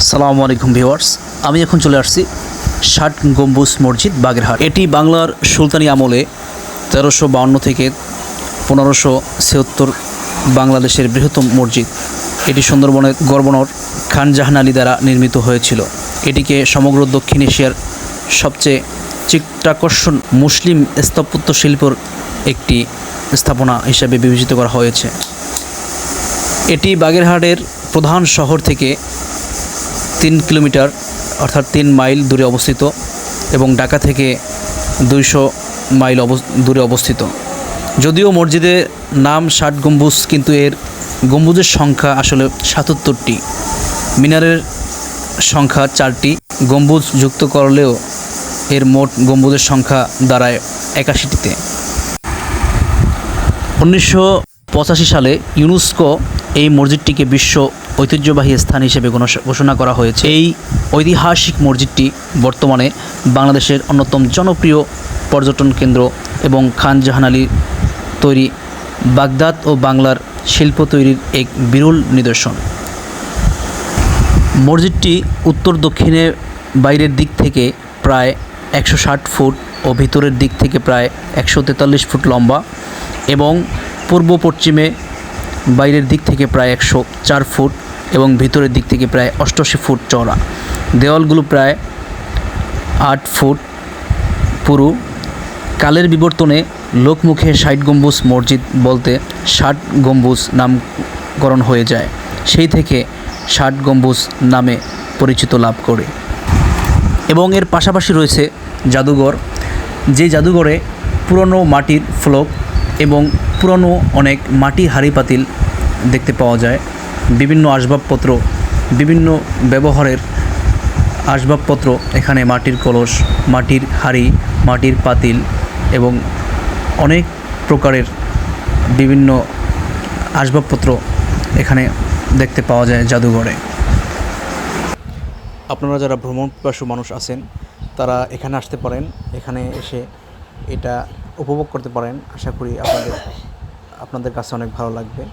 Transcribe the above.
আসসালামু আলাইকুম ভিউয়ার্স, আমি এখন চলে আসছি ষাট গম্বুজ মসজিদ বাগেরহাট। এটি বাংলার সুলতানি আমলে 1352 থেকে 1576 বাংলাদেশের বৃহত্তম মসজিদ। এটি সুন্দরবনের গভর্নর খান জাহান আলী দ্বারা নির্মিত হয়েছিল। এটিকে সমগ্র দক্ষিণ এশিয়ার সবচেয়ে চিত্তাকর্ষণ মুসলিম স্থাপত্য শিল্পর একটি স্থাপনা হিসেবে বিবেচিত করা হয়েছে। এটি বাগেরহাটের প্রধান শহর থেকে 3 কিলোমিটার অর্থাৎ 3 মাইল দূরে অবস্থিত এবং ঢাকা থেকে 200 মাইল দূরে অবস্থিত। যদিও মসজিদের নাম ষাট গম্বুজ, কিন্তু এর গম্বুজের সংখ্যা আসলে 77টি। মিনারের সংখ্যা 4টি। গম্বুজ যুক্ত করলেও এর মোট গম্বুজের সংখ্যা দাঁড়ায় 81টিতে। 1985 সালে ইউনেস্কো এই মসজিদটিকে বিশ্ব ঐতিহ্যবাহী স্থান হিসেবে ঘোষণা করা হয়েছে। এই ঐতিহাসিক মসজিদটি বর্তমানে বাংলাদেশের অন্যতম জনপ্রিয় পর্যটন কেন্দ্র এবং খান জাহান আলীর তৈরি বাগদাদ ও বাংলার শিল্প তৈরির এক বিরল নিদর্শন। মসজিদটি উত্তর দক্ষিণে বাইরের দিক থেকে প্রায় 160 ফুট ও ভিতরের দিক থেকে প্রায় 143 ফুট লম্বা এবং পূর্ব পশ্চিমে বাইরের দিক থেকে প্রায় 104 ফুট এবং ভিতরের দিক থেকে প্রায় 88 ফুট চওড়া। দেওয়ালগুলো প্রায় 8 ফুট পুরু। কালের বিবর্তনে লোকমুখে ষাট গম্বুজ মসজিদ বলতে ষাট গম্বুজ নামকরণ হয়ে যায়। সেই থেকে ষাট গম্বুজ নামে পরিচিত লাভ করে। এবং এর পাশাপাশি রয়েছে জাদুঘর, যে জাদুঘরে পুরনো মাটির ফলক এবং পুরনো অনেক মাটির হাঁড়ি পাতিল দেখতে পাওয়া যায়। বিভিন্ন আসবাবপত্র, বিভিন্ন ব্যবহারের আসবাবপত্র, এখানে মাটির কলস, মাটির হাঁড়ি, মাটির পাতিল এবং অনেক প্রকারের বিভিন্ন আসবাবপত্র এখানে দেখতে পাওয়া যায় জাদুঘরে। আপনারা যারা ভ্রমণ পিপাসু মানুষ আছেন তারা এখানে আসতে পারেন। এখানে এসে এটা উপভোগ করতে পারেন। আশা করি আপনাদের কাছে অনেক ভালো লাগবে।